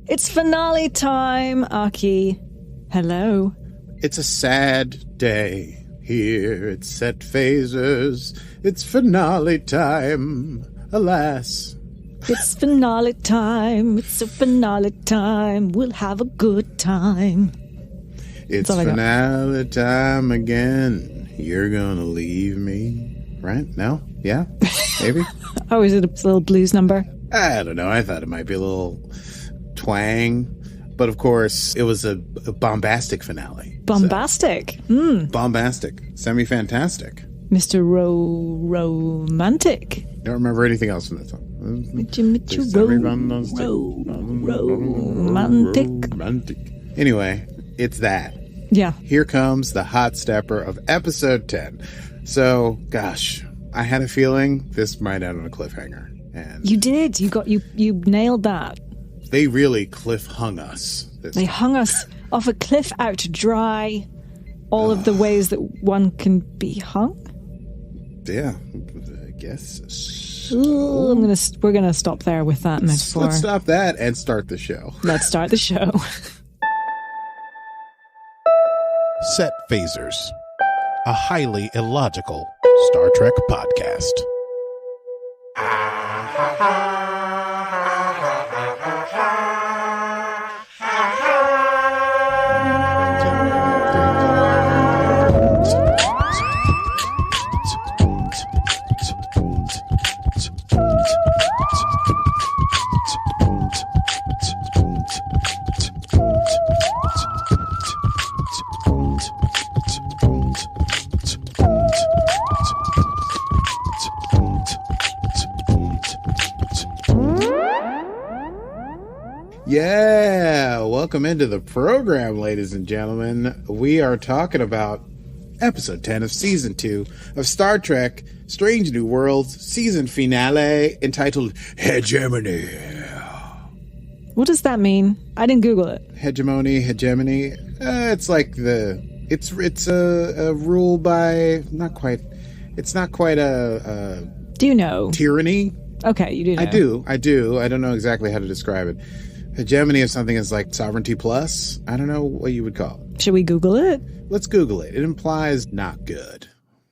It's finale time, Aki. Hello. It's a sad day here. It's set phasers. It's finale time. Alas. It's finale time. It's a finale time. We'll have a good time. It's finale time again. You're gonna leave me. Right? No? Yeah? Maybe? Oh, is it a little blues number? I don't know. I thought it might be a little twang. But of course, it was a bombastic finale. Bombastic? So. Bombastic. Semi-fantastic. Mr. Romantic. Don't remember anything else from that song. Romantic. Anyway, it's that. Yeah. Here comes the hot stepper of episode 10. So, gosh, I had a feeling this might end on a cliffhanger. And you did. You nailed that. They really cliff-hung us. They hung us off a cliff out to dry. All of the ways that one can be hung. Yeah, I guess. So. Ooh, we're gonna stop there with that metaphor. Let's stop that and start the show. Let's start the show. Set Phasers, a highly illogical Star Trek podcast. Yeah, welcome into the program, ladies and gentlemen. We are talking about episode 10 of season 2 of Star Trek Strange New Worlds season finale entitled Hegemony. What does that mean? I didn't Google it. Hegemony. It's like it's a rule by not quite a do you know? Tyranny. Okay, you do know. I do. I don't know exactly how to describe it. Hegemony of something is like sovereignty plus. I don't know what you would call it. Should we Google it? Let's Google it. It implies not good.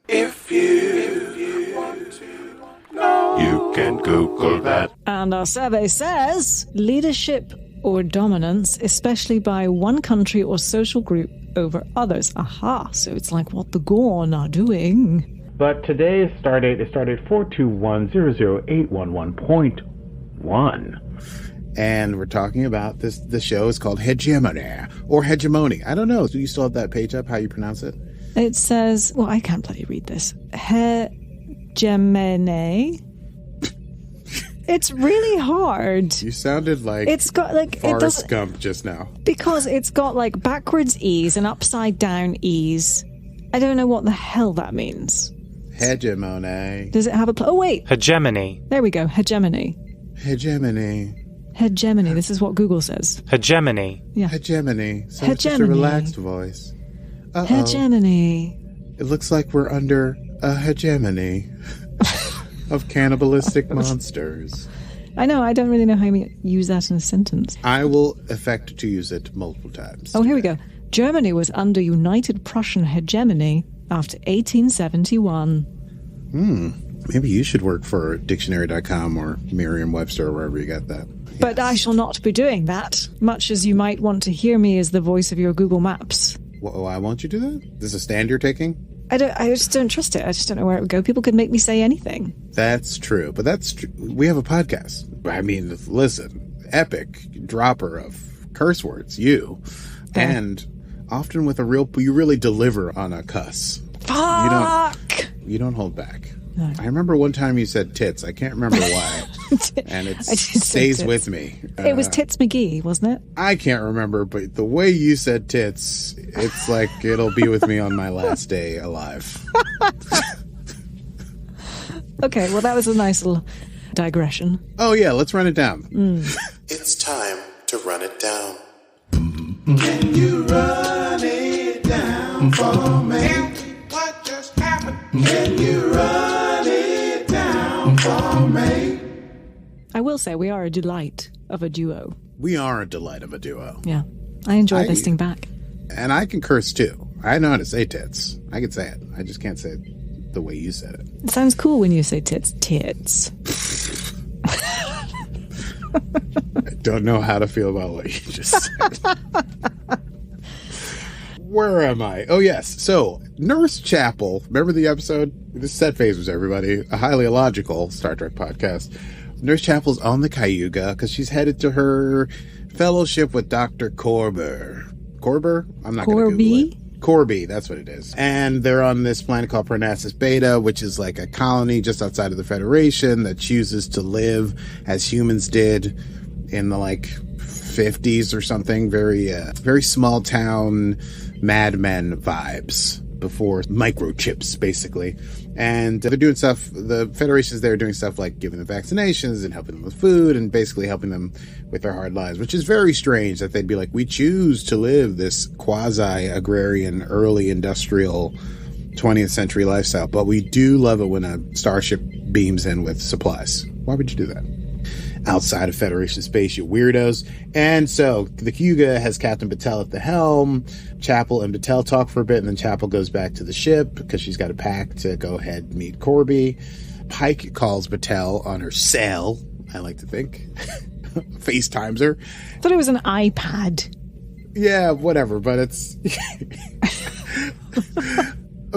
If you want to know, you can Google that. And our survey says leadership or dominance, especially by one country or social group over others. Aha, so it's like what the Gorn are doing. But today's stardate is stardate 421-00811.1. And we're talking about this. The show is called Hegemony or Hegemony. I don't know. Do you still have that page up? How you pronounce it? It says, well, I can't bloody read this. Hegemony. It's really hard. You sounded like it's got like Forrest Gump just now. Because it's got like backwards E's and upside down E's. I don't know what the hell that means. Hegemony. Does it have a... oh, wait. Hegemony. There we go. Hegemony. Hegemony. Hegemony. This is what Google says. Hegemony. Yeah. Hegemony. So Hegemony. It's just a relaxed voice. Uh-oh. Hegemony. It looks like we're under a hegemony of cannibalistic monsters. I know. I don't really know how you use that in a sentence. I will affect to use it multiple times. Oh, here we go. Germany was under United Prussian hegemony after 1871. Maybe you should work for dictionary.com or Merriam-Webster or wherever you got that. Yes. But I shall not be doing that, much as you might want to hear me as the voice of your Google Maps. Why won't you do that? This is a stand you're taking? I just don't trust it. I just don't know where it would go. People could make me say anything. That's true. But that's true. We have a podcast. I mean, listen, epic dropper of curse words, you. Yeah. And often with you really deliver on a cuss. Fuck! You don't hold back. No. I remember one time you said tits. I can't remember why. And it stays with me. It was Tits McGee, wasn't it? I can't remember, but the way you said tits, it's like it'll be with me on my last day alive. Okay, well, that was a nice little digression. Oh, yeah, let's run it down. It's time to run it down. Can you run it down for me? What just happened? Can you run it down for me? I will say we are a delight of a duo. We are a delight of a duo. Yeah. I enjoy listening back. And I can curse too. I know how to say tits. I can say it. I just can't say it the way you said it. It sounds cool when you say tits. Tits. I don't know how to feel about what you just said. Where am I? Oh, yes. So, Nurse Chapel. Remember the episode? This is Set Phasers, everybody. A highly illogical Star Trek podcast. Nurse Chapel's on the Cayuga because she's headed to her fellowship with Dr. Corber. Corber? I'm not going to Google it. Corby, that's what it is. And they're on this planet called Parnassus Beta, which is like a colony just outside of the Federation that chooses to live as humans did in the like 50s or something. Very small town Mad Men vibes before microchips, basically. And they're doing stuff, the Federation's there doing stuff like giving them vaccinations and helping them with food and basically helping them with their hard lives, which is very strange that they'd be like, we choose to live this quasi-agrarian, early industrial 20th century lifestyle, but we do love it when a starship beams in with supplies. Why would you do that? Outside of Federation space, you weirdos. And so the Cayuga has Captain Betel at the helm. Chapel and Betel talk for a bit, and then Chapel goes back to the ship because she's got a pack to go ahead and meet Corby. Pike calls Betel on her cell, I like to think. FaceTimes her. I thought it was an iPad. Yeah, whatever, but it's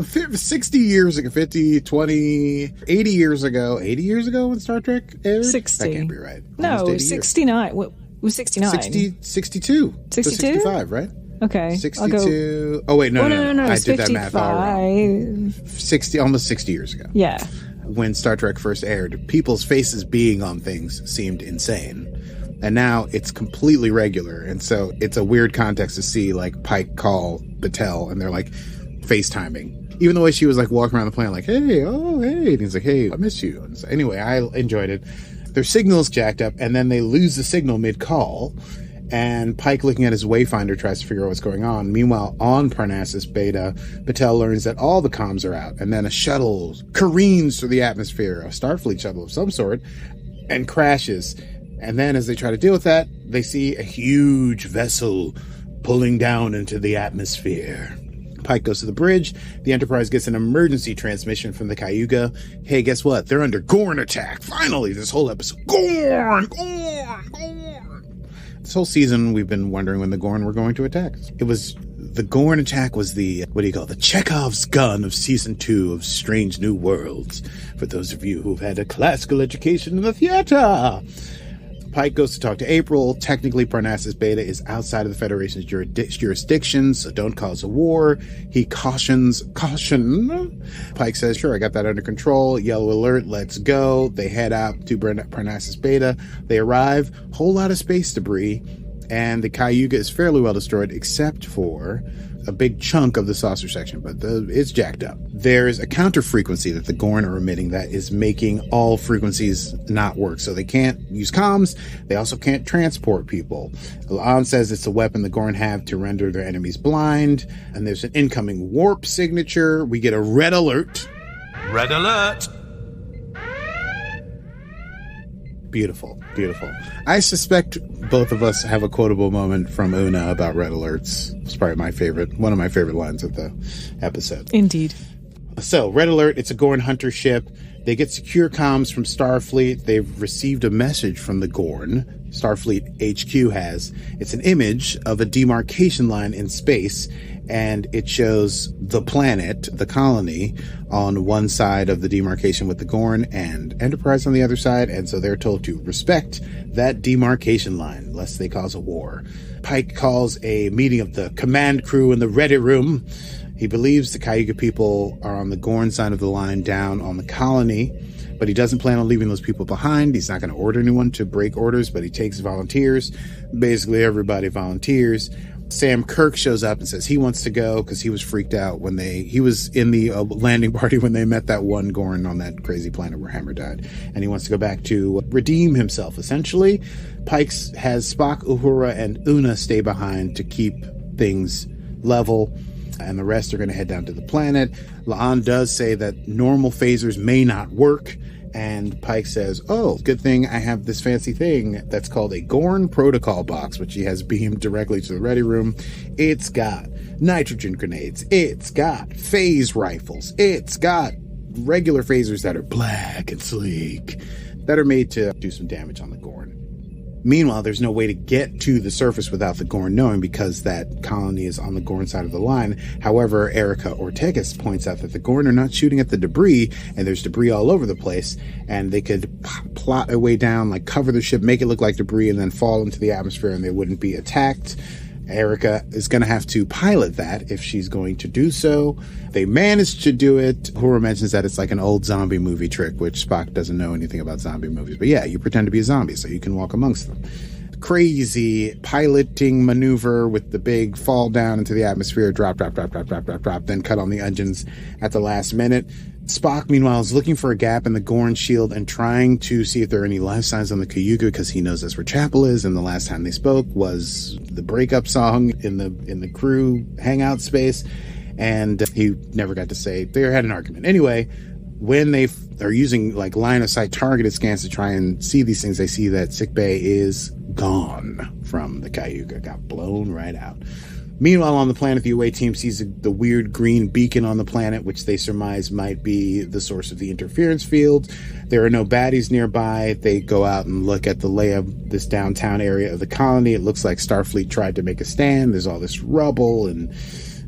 60 years ago, 50, 20, 80 years ago when Star Trek aired? 60. That can't be right. No, 69. What was 69? 62. 62? 65, right? Okay. 62. Oh, wait, no. I did 55. that math all wrong. 60, almost 60 years ago. Yeah. When Star Trek first aired, people's faces being on things seemed insane. And now it's completely regular. And so it's a weird context to see like Pike call Betel and they're like FaceTiming. Even the way she was like walking around the planet like, hey, oh, hey. And he's like, hey, I miss you. And so, anyway, I enjoyed it. Their signal's jacked up and then they lose the signal mid-call. And Pike, looking at his wayfinder, tries to figure out what's going on. Meanwhile, on Parnassus Beta, Betel learns that all the comms are out. And then a shuttle careens through the atmosphere, a Starfleet shuttle of some sort, and crashes. And then as they try to deal with that, they see a huge vessel pulling down into the atmosphere. Pike goes to the bridge. The Enterprise gets an emergency transmission from the Cayuga. Hey, guess what? They're under Gorn attack. Finally, this whole episode. Gorn! This whole season, we've been wondering when the Gorn were going to attack. The Gorn attack was the Chekhov's gun of season 2 of Strange New Worlds. For those of you who've had a classical education in the theater. Pike goes to talk to April. Technically, Parnassus Beta is outside of the Federation's jurisdiction, so don't cause a war. He caution. Pike says, sure, I got that under control. Yellow alert, let's go. They head out to Parnassus Beta. They arrive, whole lot of space debris, and the Cayuga is fairly well destroyed, except for a big chunk of the saucer section, but it's jacked up. There's a counter frequency that the Gorn are emitting that is making all frequencies not work. So they can't use comms. They also can't transport people. La'an says it's a weapon the Gorn have to render their enemies blind. And there's an incoming warp signature. We get a red alert. Red alert! Beautiful, beautiful. I suspect both of us have a quotable moment from Una about red alerts. It's probably one of my favorite lines of the episode. Indeed. So, red alert, it's a Gorn hunter ship. They get secure comms from Starfleet. They've received a message from the Gorn. Starfleet HQ has. It's an image of a demarcation line in space, and it shows the planet, the colony, on one side of the demarcation with the Gorn and Enterprise on the other side, and so they're told to respect that demarcation line, lest they cause a war. Pike calls a meeting of the command crew in the ready room. He believes the Cayuga people are on the Gorn side of the line down on the colony, but he doesn't plan on leaving those people behind. He's not going to order anyone to break orders, but he takes volunteers. Basically, everybody volunteers. Sam Kirk shows up and says he wants to go because he was freaked out when he was in the landing party when they met that one Gorn on that crazy planet where Hammer died. And he wants to go back to redeem himself, essentially. Pike has Spock, Uhura, and Una stay behind to keep things level. And the rest are going to head down to the planet. La'an does say that normal phasers may not work, And Pike says, oh, good thing I have this fancy thing that's called a Gorn protocol box, which he has beamed directly to the ready room. It's got nitrogen grenades. It's got phase rifles. It's got regular phasers that are black and sleek that are made to do some damage on the Gorn. Meanwhile, there's no way to get to the surface without the Gorn knowing, because that colony is on the Gorn side of the line. However, Erica Ortegas points out that the Gorn are not shooting at the debris, and there's debris all over the place, and they could plot a way down, like cover the ship, make it look like debris, and then fall into the atmosphere, and they wouldn't be attacked. Erica is going to have to pilot that if she's going to do so. They managed to do it. Uhura mentions that it's like an old zombie movie trick, which Spock doesn't know anything about zombie movies. But yeah, you pretend to be a zombie so you can walk amongst them. Crazy piloting maneuver with the big fall down into the atmosphere, drop, then cut on the engines at the last minute. Spock, meanwhile, is looking for a gap in the Gorn shield and trying to see if there are any life signs on the Cayuga, because he knows that's where Chapel is, and the last time they spoke was the breakup song in the crew hangout space, and he never got to say they had an argument. Anyway, when they are using like line of sight targeted scans to try and see these things, they see that sickbay is gone from the Cayuga, got blown right out. Meanwhile, on the planet, the away team sees the weird green beacon on the planet, which they surmise might be the source of the interference field. There are no baddies nearby. They go out and look at the lay of this downtown area of the colony. It looks like Starfleet tried to make a stand. There's all this rubble and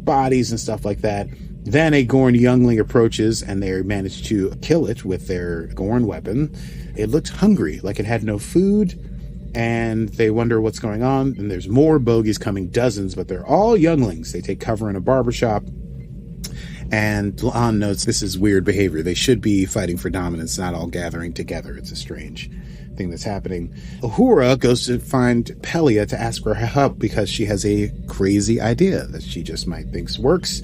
bodies and stuff like that. Then a Gorn youngling approaches, and they manage to kill it with their Gorn weapon. It looked hungry, like it had no food. And they wonder what's going on, and there's more bogies coming, dozens, but they're all younglings. They take cover in a barbershop, and La'an notes this is weird behavior. They should be fighting for dominance, not all gathering together. It's a strange thing that's happening. Uhura goes to find Pelia to ask for her help because she has a crazy idea that she just might think works.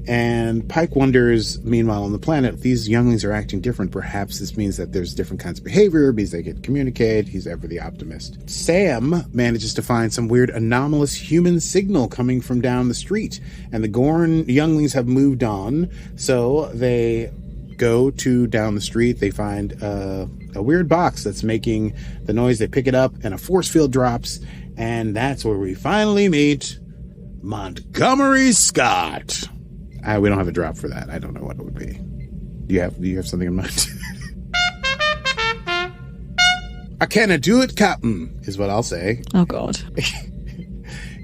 And Pike wonders, meanwhile, on the planet, these younglings are acting different. Perhaps this means that there's different kinds of behavior, means they can communicate. He's ever the optimist. Sam manages to find some weird anomalous human signal coming from down the street. And the Gorn younglings have moved on, so they go to down the street. They find a weird box that's making the noise. They pick it up, and a force field drops. And that's where we finally meet Montgomery Scott. We don't have a drop for that. I don't know what it would be. Do you have something in mind? I cannot do it, Captain, is what I'll say. Oh, God.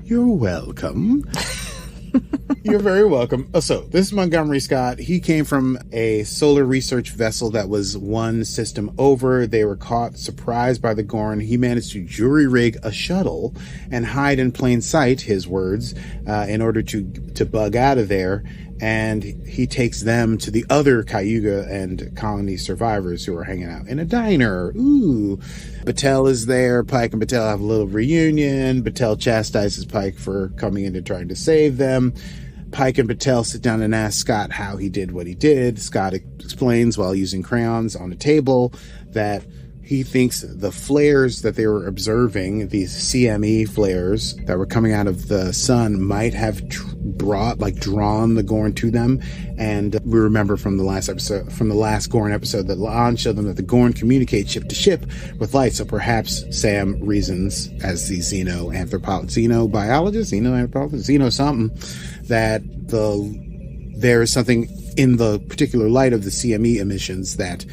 You're welcome. You're very welcome. So, this is Montgomery Scott. He came from a solar research vessel that was one system over. They were caught, surprised by the Gorn. He managed to jury-rig a shuttle and hide in plain sight, his words, in order to bug out of there. And he takes them to the other Cayuga and colony survivors who are hanging out in a diner. Ooh. Betel is there. Pike and Betel have a little reunion. Betel chastises Pike for coming in and trying to save them. Pike and Betel sit down and ask Scott how he did what he did. Scott explains while using crayons on a table that he thinks the flares that they were observing, these CME flares that were coming out of the sun, might have drawn the Gorn to them. And we remember from the last Gorn episode, that La'an showed them that the Gorn communicate ship to ship with light. So perhaps Sam reasons, as the xenobiologist, that there is something in the particular light of the CME emissions that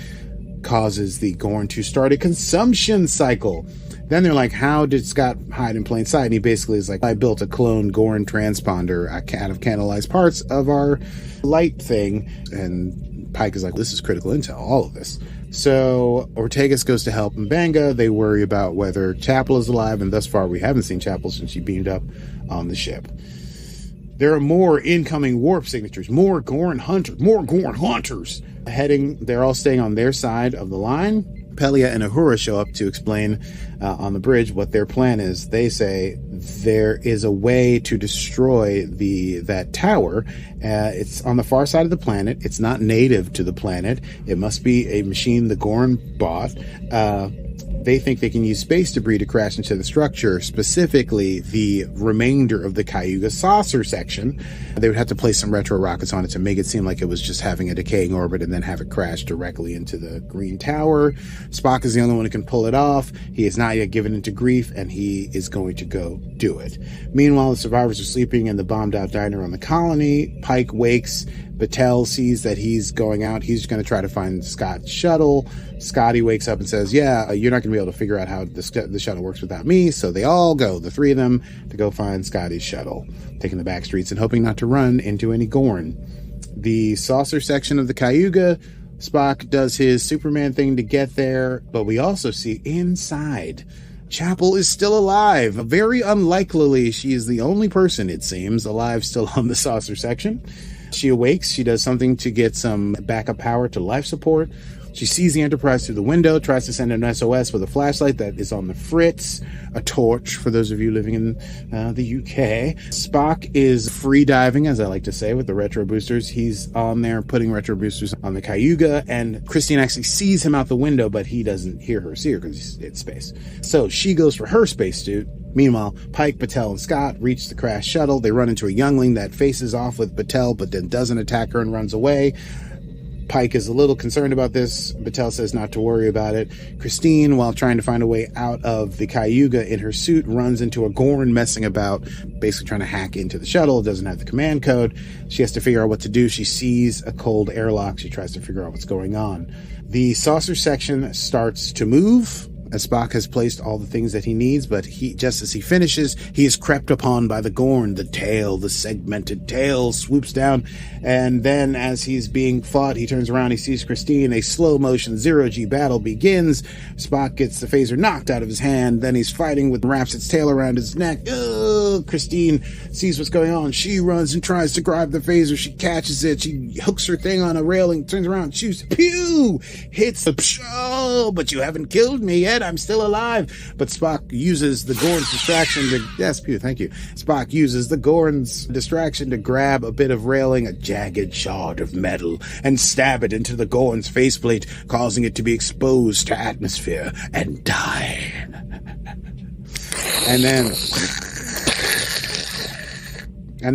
causes the Gorn to start a consumption cycle. Then they're like, how did Scott hide in plain sight? And he basically is like, I built a clone Gorn transponder out of catalyzed parts of our light thing. And Pike is like, this is critical intel, all of this. So Ortegas goes to help M'Benga. They worry about whether Chapel is alive, and thus far we haven't seen Chapel since she beamed up on the ship. There are more incoming warp signatures, more Gorn hunters heading. They're all staying on their side of the line. Pelia and Uhura show up to explain on the bridge what their plan is. They say there is a way to destroy that tower. It's on the far side of the planet. It's not native to the planet. It must be a machine the Gorn bought. They think they can use space debris to crash into the structure, specifically the remainder of the Cayuga saucer section. They would have to place some retro rockets on it to make it seem like it was just having a decaying orbit and then have it crash directly into the Green Tower. Spock is the only one who can pull it off. He is not yet given into grief, and he is going to go do it. Meanwhile, the survivors are sleeping in the bombed-out diner on the colony. Pike wakes. Betel sees that he's going out. He's going to try to find Scott's shuttle. Scotty wakes up and says, yeah, you're not going to be able to figure out how the shuttle works without me. So they all go, the three of them, to go find Scotty's shuttle, taking the back streets and hoping not to run into any Gorn. The saucer section of the Cayuga, Spock does his Superman thing to get there, but we also see inside Chapel is still alive. Very unlikely, she is the only person, it seems, alive still on the saucer section. She awakes. She does something to get some backup power to life support. She sees the Enterprise through the window, tries to send an SOS with a flashlight that is on the fritz, a torch for those of you living in the UK. Spock is free diving, as I like to say, with the retro boosters. He's on there putting retro boosters on the Cayuga, and Christine actually sees him out the window, but he doesn't hear her see her because it's space. So she goes for her spacesuit. Meanwhile, Pike, Betel, and Scott reach the crashed shuttle. They run into a youngling that faces off with Betel, but then doesn't attack her and runs away. Pike is a little concerned about this. Betel says not to worry about it. Christine, while trying to find a way out of the Cayuga in her suit, runs into a Gorn messing about, basically trying to hack into the shuttle. Doesn't have the command code. She has to figure out what to do. She sees a cold airlock. She tries to figure out what's going on. The saucer section starts to move, as Spock has placed all the things that he needs, but just as he finishes, he is crept upon by the Gorn. The tail, the segmented tail, swoops down, and then as he's being fought, he turns around, he sees Christine. A slow-motion zero-G battle begins. Spock gets the phaser knocked out of his hand, then he's fighting with wraps its tail around his neck. Christine sees what's going on. She runs and tries to grab the phaser. She catches it. She hooks her thing on a railing, turns around, shoots, pew! Hits the but you haven't killed me yet. I'm still alive. But Spock uses the Gorn's distraction to... Yes, Pew, thank you. Spock uses the Gorn's distraction to grab a bit of railing, a jagged shard of metal, and stab it into the Gorn's faceplate, causing it to be exposed to atmosphere and die. And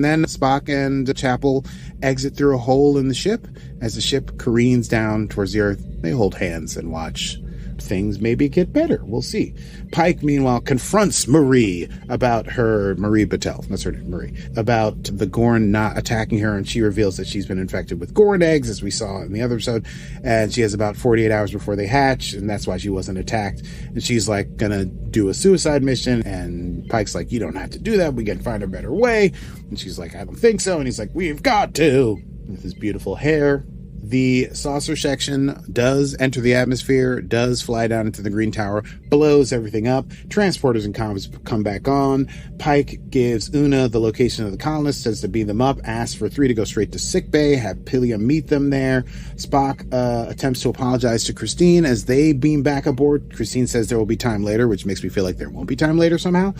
then Spock and Chapel exit through a hole in the ship. As the ship careens down towards the Earth, they hold hands and watch things maybe get better. We'll see. Pike, meanwhile, confronts Marie about Marie Betel, that's her name, Marie, about the Gorn not attacking her, and she reveals that she's been infected with Gorn eggs, as we saw in the other episode, and she has about 48 hours before they hatch, and that's why she wasn't attacked. And she's like gonna do a suicide mission, and Pike's like, you don't have to do that, we can find a better way. And she's like, I don't think so. And he's like, we've got to, with his beautiful hair. The saucer section does enter the atmosphere, does fly down into the Green Tower, blows everything up. Transporters and comms come back on. Pike gives Una the location of the colonists, says to beam them up, asks for 3 to go straight to sickbay, have Pilia meet them there. Spock attempts to apologize to Christine as they beam back aboard. Christine says there will be time later, which makes me feel like there won't be time later somehow.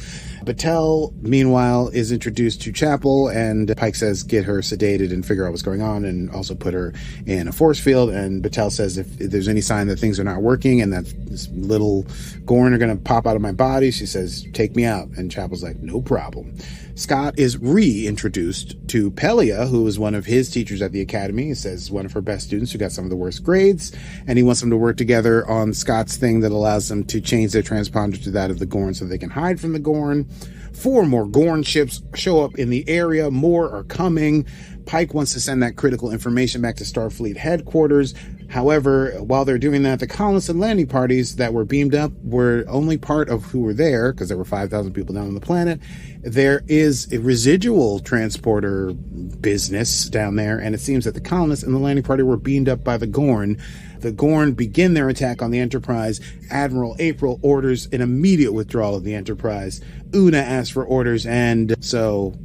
Betel, meanwhile, is introduced to Chapel, and Pike says get her sedated and figure out what's going on, and also put her in a force field. And Betel says if there's any sign that things are not working and that this little Gorn are going to pop out of my body, she says, take me out. And Chapel's like, no problem. Scott is reintroduced to Pelia, who was one of his teachers at the academy. He says one of her best students who got some of the worst grades, and he wants them to work together on Scott's thing that allows them to change their transponder to that of the Gorn so they can hide from the Gorn. 4 more Gorn ships show up in the area. More are coming. Pike wants to send that critical information back to Starfleet headquarters. However, while they're doing that, the colonists and landing parties that were beamed up were only part of who were there, because there were 5,000 people down on the planet. There is a residual transporter business down there, and it seems that the colonists and the landing party were beamed up by the Gorn. The Gorn begin their attack on the Enterprise. Admiral April orders an immediate withdrawal of the Enterprise. Una asks for orders, and so,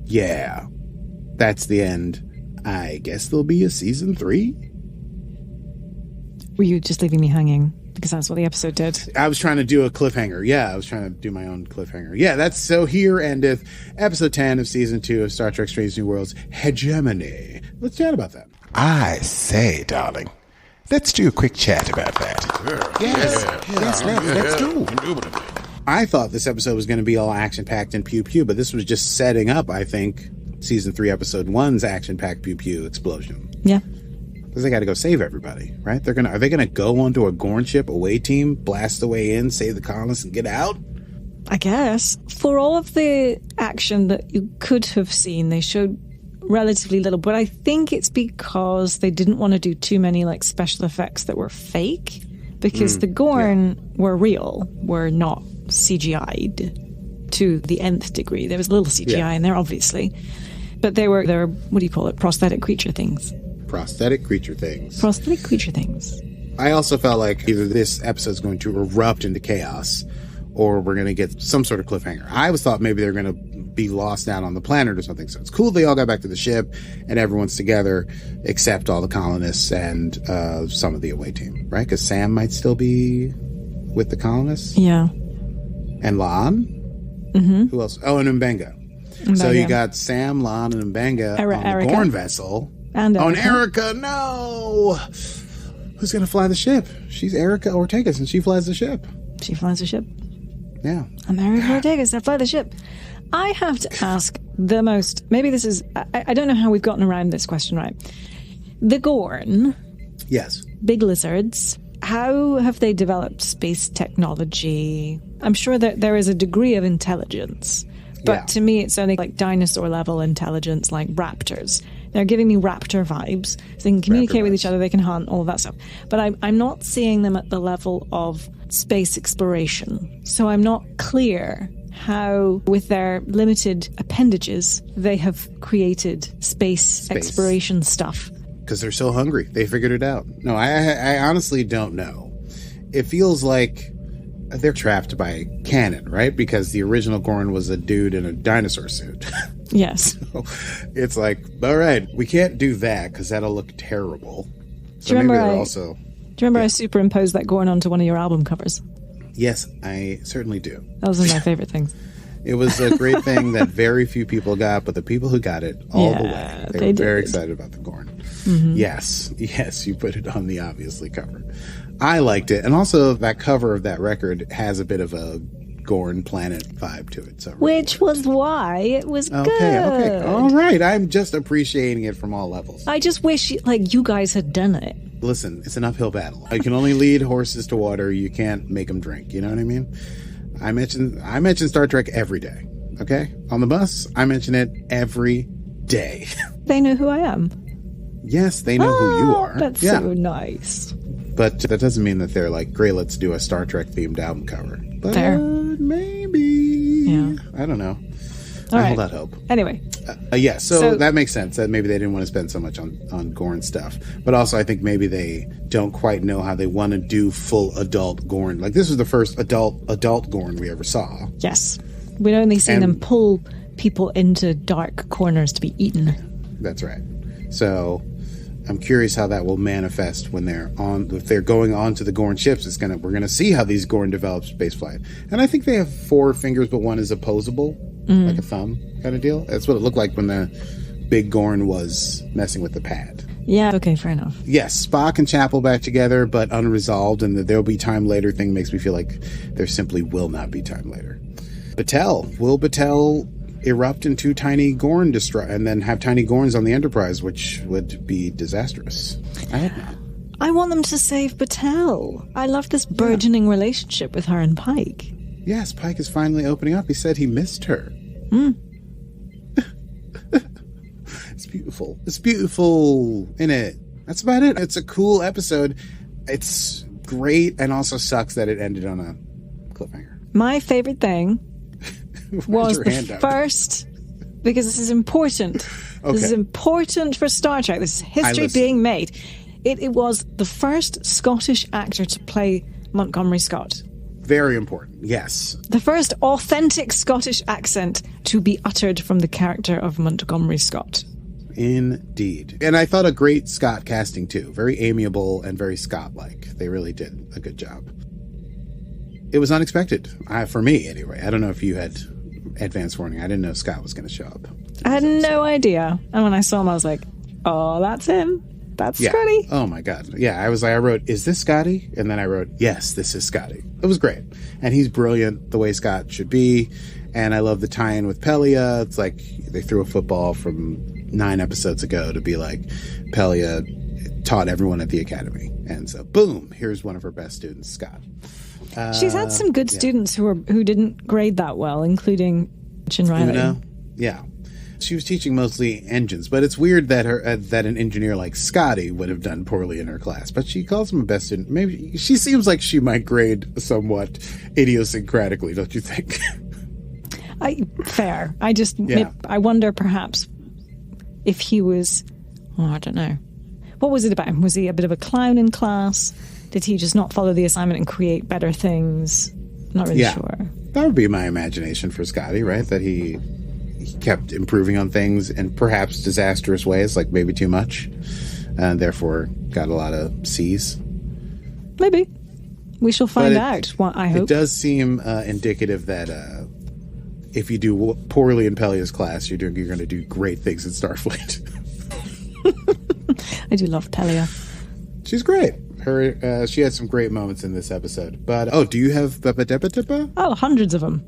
yeah, that's the end. I guess there'll be a season 3. Were you just leaving me hanging? Because that's what the episode did. I was trying to do a cliffhanger. Yeah, I was trying to do my own cliffhanger. Yeah, that's so here endeth episode 10 of season 2 of Star Trek Strange New Worlds, Hegemony. Let's chat about that. I say, darling, Let's do a quick chat about that. Yes, let's go. I thought this episode was going to be all action-packed and pew-pew, but this was just setting up, I think, Season 3, Episode 1's action-packed pew-pew explosion. Yeah. Because they got to go save everybody, right? Are they gonna go onto a Gorn ship, away team, blast the way in, save the colonists, and get out? I guess. For all of the action that you could have seen, they showed relatively little, but I think it's because they didn't want to do too many like special effects that were fake, because the Gorn were real, were not CGI'd to the nth degree. There was a little CGI in there, obviously, but they were what do you call it? Prosthetic creature things. Prosthetic creature things. Prosthetic creature things. I also felt like either this episode's going to erupt into chaos, or we're going to get some sort of cliffhanger. I always thought maybe they're going to be lost out on the planet or something. So it's cool they all got back to the ship and everyone's together, except all the colonists and some of the away team, right? Because Sam might still be with the colonists. Yeah. And Lon. Mm-hmm. Who else? Oh, and Mbenga. So you got Sam, Lon, and Mbenga on the Erica. Gorn vessel. And Erica, no! Who's going to fly the ship? She's Erica Ortegas, and she flies the ship. She flies the ship. Yeah. I'm Erica Ortegas, I fly the ship. I have to ask the most... Maybe this is... I don't know how we've gotten around this question right. The Gorn... Yes. Big lizards. How have they developed space technology? I'm sure that there is a degree of intelligence. But to me, it's only like dinosaur-level intelligence, like raptors. They're giving me raptor vibes. So they can communicate with each other, they can hunt, all of that stuff. But I'm not seeing them at the level of space exploration. So I'm not clear how, with their limited appendages, they have created space exploration stuff. Because they're so hungry. They figured it out. No, I honestly don't know. It feels like they're trapped by canon, right? Because the original Gorn was a dude in a dinosaur suit. Yes. So it's like, all right, we can't do that because that'll look terrible. So do you remember I I superimposed that Gorn onto one of your album covers? Yes, I certainly do. That was one of my favorite things. It was a great thing that very few people got, but the people who got it all the way, they were very excited about the Gorn. Mm-hmm. Yes, you put it on the obviously cover. I liked it, and also that cover of that record has a bit of a Gorn planet vibe to it. So which was why it was good. Okay, all right. I'm just appreciating it from all levels. I just wish you guys had done it. Listen, it's an uphill battle. You can only lead horses to water. You can't make them drink. You know what I mean? I mention Star Trek every day. Okay, on the bus, I mention it every day. They know who I am. Yes, they know who you are. That's so nice. But that doesn't mean that they're like, great, let's do a Star Trek themed album cover. But fair. Maybe. Yeah. I don't know. I hold out hope. Anyway. So that makes sense. That maybe they didn't want to spend so much on Gorn stuff. But also I think maybe they don't quite know how they want to do full adult Gorn. Like this was the first adult Gorn we ever saw. Yes. We'd only seen them pull people into dark corners to be eaten. That's right. So I'm curious how that will manifest when if they're going on to the Gorn ships. We're gonna see how these Gorn develop spaceflight. And I think they have 4 fingers, but one is opposable, like a thumb kind of deal. That's what it looked like when the big Gorn was messing with the pad. Yeah, okay, fair enough. Yes, Spock and Chapel back together, but unresolved, and the there'll be time later thing makes me feel like there simply will not be time later. Will Betel erupt into tiny Gorn and then have tiny Gorns on the Enterprise, which would be disastrous? I hope not. I want them to save Betel. I love this burgeoning relationship with her and Pike. Yes, Pike is finally opening up. He said he missed her. It's beautiful. It's beautiful, isn't it? That's about it. It's a cool episode. It's great, and also sucks that it ended on a cliffhanger. My favorite thing was the first, because this is important. Okay. This is important for Star Trek. This is history being made. It was the first Scottish actor to play Montgomery Scott. Very important, yes. The first authentic Scottish accent to be uttered from the character of Montgomery Scott. Indeed. And I thought a great Scott casting, too. Very amiable and very Scott-like. They really did a good job. It was unexpected, for me anyway. I don't know if you had advance warning. I didn't know Scott was going to show up. I had no idea. And when I saw him, I was like, oh, that's him. That's Yeah. Scotty. Oh my God. Yeah. I wrote, is this Scotty? And then I wrote, yes, this is Scotty. It was great. And he's brilliant the way Scott should be. And I love the tie-in with Pelia. It's like they threw a football from 9 episodes ago to be like, Pelia taught everyone at the academy. And so, boom, here's one of her best students, Scott. She's had some good students who didn't grade that well, including Chin Riley. Yeah. She was teaching mostly engines, but it's weird that that an engineer like Scotty would have done poorly in her class. But she calls him a best student. Maybe she seems like she might grade somewhat idiosyncratically, don't you think? Fair. I wonder perhaps if he was, I don't know. What was it about him? Was he a bit of a clown in class? Did he just not follow the assignment and create better things? Not really sure. That would be my imagination for Scotty, right? That he kept improving on things in perhaps disastrous ways, like maybe too much, and therefore got a lot of C's. Maybe. We shall find out, I hope. It does seem indicative that if you do poorly in Pelia's class, you're going to do great things in Starfleet. I do love Pelia. She's great. She had some great moments in this episode. But, do you have... Oh, hundreds of them.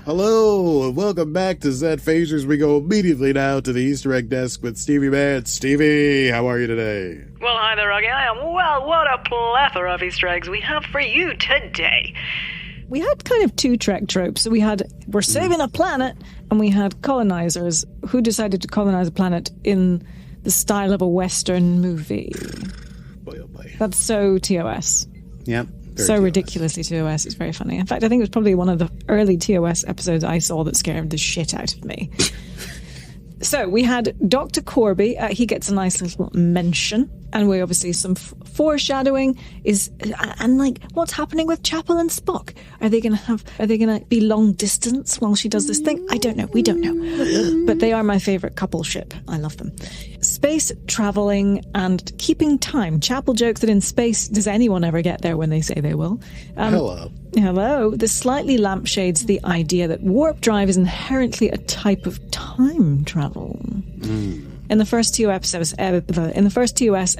Hello, and welcome back to Zed Phasers. We go immediately now to the Easter egg desk with Stevie Mann. Stevie, how are you today? Well, hi there, Ruggy. I am well. What a plethora of Easter eggs we have for you today. We had kind of 2 Trek tropes. So we're saving a planet, and we had colonizers who decided to colonize a planet in the style of a Western movie. Boy, oh boy. That's so TOS. Yep. So TOS. Ridiculously TOS. It's very funny. In fact, I think it was probably one of the early TOS episodes I saw that scared the shit out of me. So we had Dr. Corby. He gets a nice little mention. And we obviously some foreshadowing and like what's happening with Chapel and Spock? Are they going to be long distance while she does this thing? I don't know. We don't know. But they are my favorite couple ship. I love them. Space traveling and keeping time. Chapel jokes that in space, does anyone ever get there when they say they will? Hello. This slightly lampshades the idea that warp drive is inherently a type of time travel. In the first TOS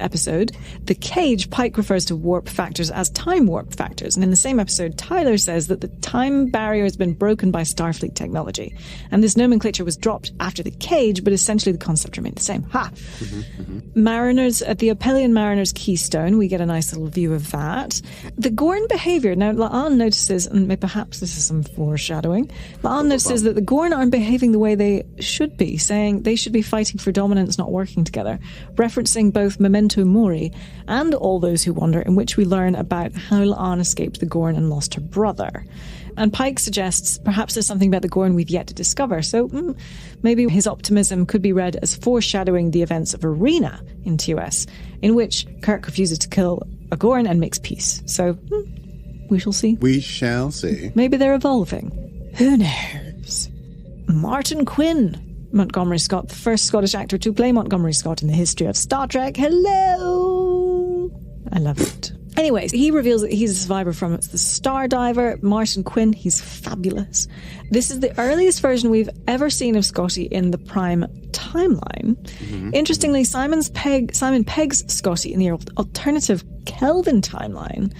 episode, The Cage, Pike refers to warp factors as time warp factors. And in the same episode, Tyler says that the time barrier has been broken by Starfleet technology. And this nomenclature was dropped after The Cage, but essentially the concept remained the same. Ha! Mariners, at the Opelian Mariner's Keystone, we get a nice little view of that. The Gorn behavior. Now, La'an notices, and perhaps this is some foreshadowing, La'an notices that the Gorn aren't behaving the way they should be, saying they should be fighting for dominance, not working together, referencing both Memento Mori and All Those Who Wander, in which we learn about how La'an escaped the Gorn and lost her brother. And Pike suggests perhaps there's something about the Gorn we've yet to discover, so maybe his optimism could be read as foreshadowing the events of Arena in TOS, in which Kirk refuses to kill a Gorn and makes peace. So, we shall see. We shall see. Maybe they're evolving. Who knows? Martin Quinn, Montgomery Scott, the first Scottish actor to play Montgomery Scott in the history of Star Trek. Hello! I love it. Anyways, he reveals that he's a survivor from the Star Diver. Martin Quinn, he's fabulous. This is the earliest version we've ever seen of Scotty in the Prime timeline. Interestingly, Simon Pegg's Scotty in the alternative Kelvin timeline,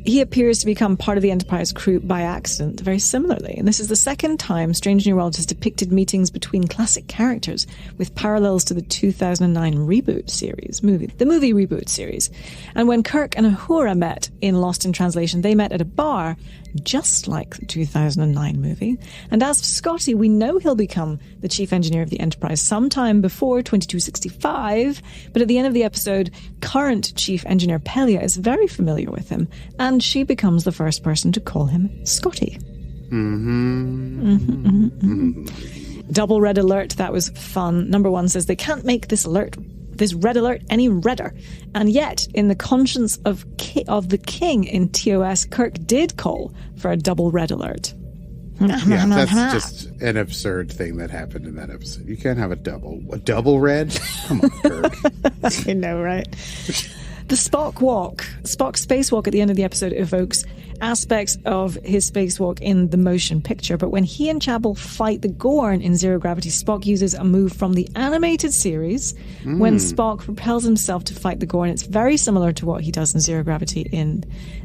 he appears to become part of the Enterprise crew by accident, very similarly. And this is the second time Strange New Worlds has depicted meetings between classic characters with parallels to the 2009 reboot series, the movie reboot series. And when Kirk and Uhura met in Lost in Translation, they met at a bar, just like the 2009 movie. And as for Scotty, we know he'll become the chief engineer of the Enterprise sometime before 2265, but at the end of the episode, current chief engineer Pelia is very familiar with him, and she becomes the first person to call him Scotty. Double red alert, that was fun. Number 1 says they can't make this red alert any redder. And yet, in the conscience of the king in TOS, Kirk did call for a double red alert. Yeah, that's just an absurd thing that happened in that episode. You can't have a double red? Come on, Kirk. I know, right? The Spock spacewalk at the end of the episode evokes aspects of his spacewalk in the motion picture, but when he and Chapel fight the Gorn in Zero Gravity, Spock uses a move from the animated series when Spock propels himself to fight the Gorn. It's very similar to what he does in Zero Gravity in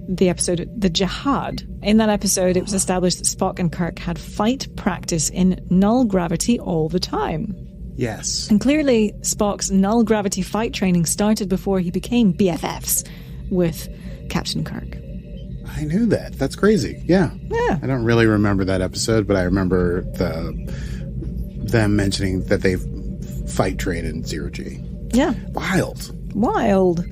the episode The Jihad. In that episode, it was established that Spock and Kirk had fight practice in null gravity all the time. Yes. And clearly, Spock's null gravity fight training started before he became BFFs with Captain Kirk. I knew that. That's crazy. Yeah. Yeah. I don't really remember that episode, but I remember them mentioning that they fight train in Zero G. Yeah. Wild.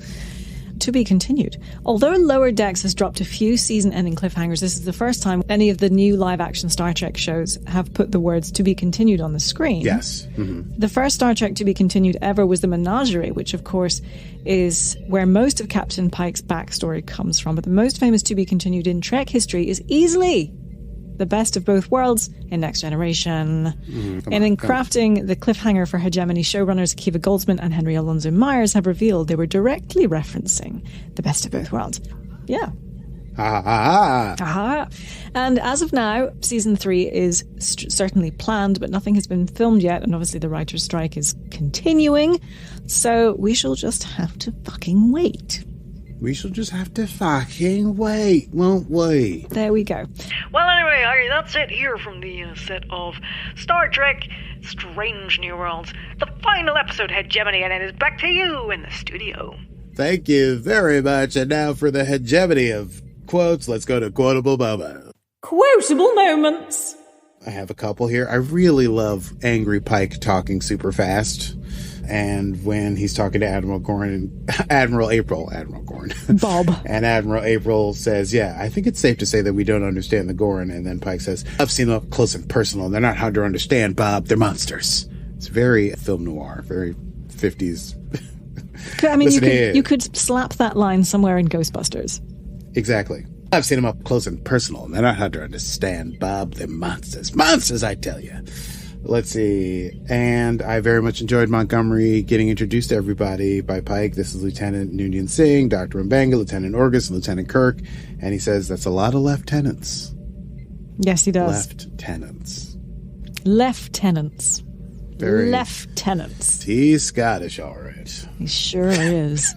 To be continued. Although Lower Decks has dropped a few season-ending cliffhangers, this is the first time any of the new live-action Star Trek shows have put the words "to be continued" on the screen. Yes. Mm-hmm. The first Star Trek to be continued ever was the Menagerie, which, of course, is where most of Captain Pike's backstory comes from. But the most famous to be continued in Trek history is easily The Best of Both Worlds in Next Generation. In crafting the cliffhanger for Hegemony, showrunners Akiva Goldsman and Henry Alonso Myers have revealed they were directly referencing The Best of Both Worlds. Yeah. Aha. And as of now, season 3 is certainly planned, but nothing has been filmed yet, and obviously the writer's strike is continuing, so we shall just have to fucking wait. We shall just have to fucking wait, won't we? There we go. Well, anyway, Harry, that's it here from the set of Star Trek Strange New Worlds. The final episode, Hegemony, and it is back to you in the studio. Thank you very much. And now for the hegemony of quotes, let's go to Quotable Bobo. Quotable moments. I have a couple here. I really love Angry Pike talking super fast. And when he's talking to Admiral Gorn, Admiral Gorn. Bob. And Admiral April says, yeah, I think it's safe to say that we don't understand the Gorn. And then Pike says, I've seen them up close and personal. And they're not hard to understand, Bob. They're monsters. It's very film noir, very 50s. I mean, you could slap that line somewhere in Ghostbusters. Exactly. I've seen them up close and personal. And they're not hard to understand, Bob. They're monsters. Monsters, I tell you. Let's see. And I very much enjoyed Montgomery getting introduced to everybody by Pike. This is Lieutenant Noonien Singh, Dr. Mbanga, Lieutenant Orgus, and Lieutenant Kirk. And he says that's a lot of lieutenants. Yes, he does. Lieutenants. Very lieutenants. He's Scottish, all right. He sure is.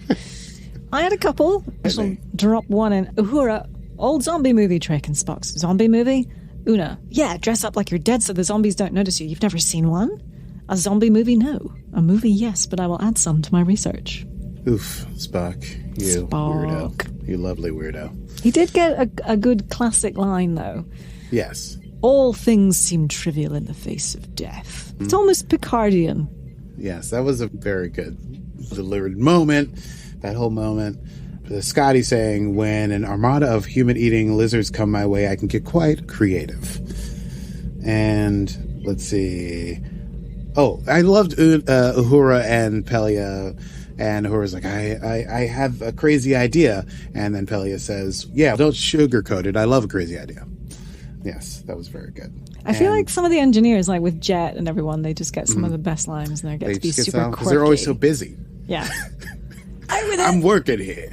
I had a couple. I shall drop one in. Uhura, old zombie movie trick in Spock's zombie movie. Una, yeah, dress up like you're dead so the zombies don't notice you. You've never seen one? A zombie movie? No. A movie, yes, but I will add some to my research. Oof, Spock. You weirdo. You lovely weirdo. He did get a good classic line, though. Yes. All things seem trivial in the face of death. It's almost Picardian. Yes, that was a very good delivered moment. That whole moment. Scotty saying, when an armada of human-eating lizards come my way, I can get quite creative. And let's see. Oh, I loved Uhura and Pelia. And Uhura's like, I have a crazy idea. And then Pelia says, yeah, don't sugarcoat it. I love a crazy idea. Yes, that was very good. I feel like some of the engineers, like with Jet and everyone, they just get some of the best lines and they get to be super quirky. Because they're always so busy. Yeah. Out with it. I'm working here.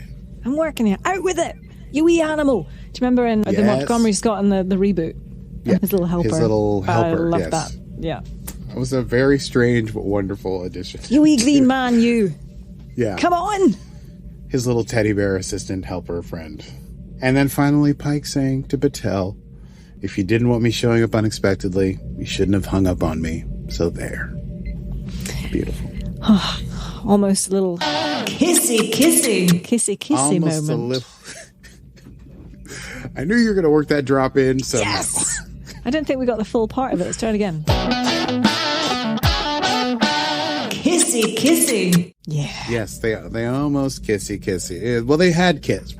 Out with it. You wee animal. Do you remember in the Montgomery Scott in the reboot? Yeah. His little helper. I love that. Yeah. It was a very strange but wonderful addition. You wee green man, you. Yeah. Come on. His little teddy bear assistant helper friend. And then finally Pike saying to Betel, if you didn't want me showing up unexpectedly, you shouldn't have hung up on me. So there. Beautiful. Almost a little kissy almost moment. A little. I knew you were going to work that drop in somehow. Yes. I don't think we got the full part of it. Let's try it again. Kissy. Yeah. Yes, they almost kissy. Well, they had kiss.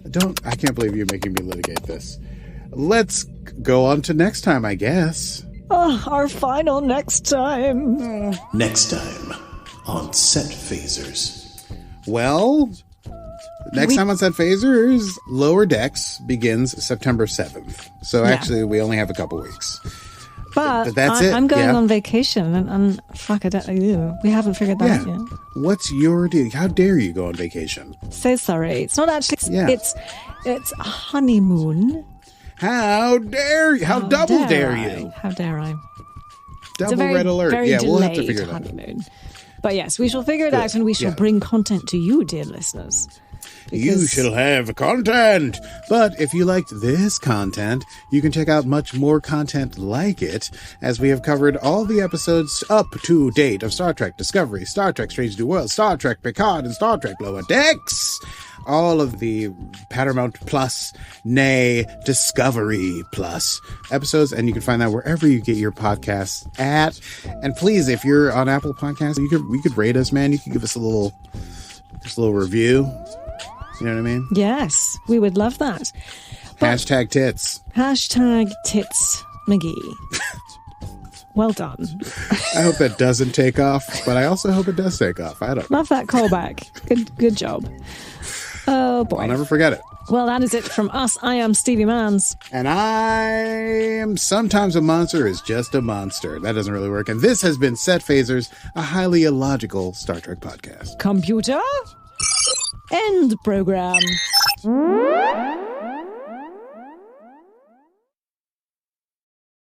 I can't believe you're making me litigate this. Let's go on to next time, I guess. Oh, our final next time. Next time on Set Phasers. Well, next time on Set Phasers, Lower Decks begins September 7th. So actually, we only have a couple weeks. But that's it. I'm going on vacation, and fuck, we haven't figured that out yet. What's your deal? How dare you go on vacation? So sorry. It's not actually. Yeah. It's a honeymoon. How dare you? How double dare you? How dare I? Double red alert. Yeah, we'll have to figure it out. Honeymoon. But yes, we shall figure it out and we shall bring content to you, dear listeners. You shall have content. But if you liked this content, you can check out much more content like it, as we have covered all the episodes up to date of Star Trek Discovery, Star Trek Strange New Worlds, Star Trek Picard, and Star Trek Lower Decks. All of the Paramount Plus, nay, Discovery Plus episodes, and you can find that wherever you get your podcasts at. And please, if you're on Apple Podcasts, you could rate us, man. You could give us a little review. You know what I mean? Yes, we would love that. Hashtag tits. Hashtag tits McGee. Well done. I hope that doesn't take off, but I also hope it does take off. I don't know. Love that callback. Good job. Oh, boy. I'll never forget it. Well, that is it from us. I am Stevie Manns. And I am Sometimes a Monster is Just a Monster. That doesn't really work. And this has been Set Phasers, a highly illogical Star Trek podcast. Computer? End program.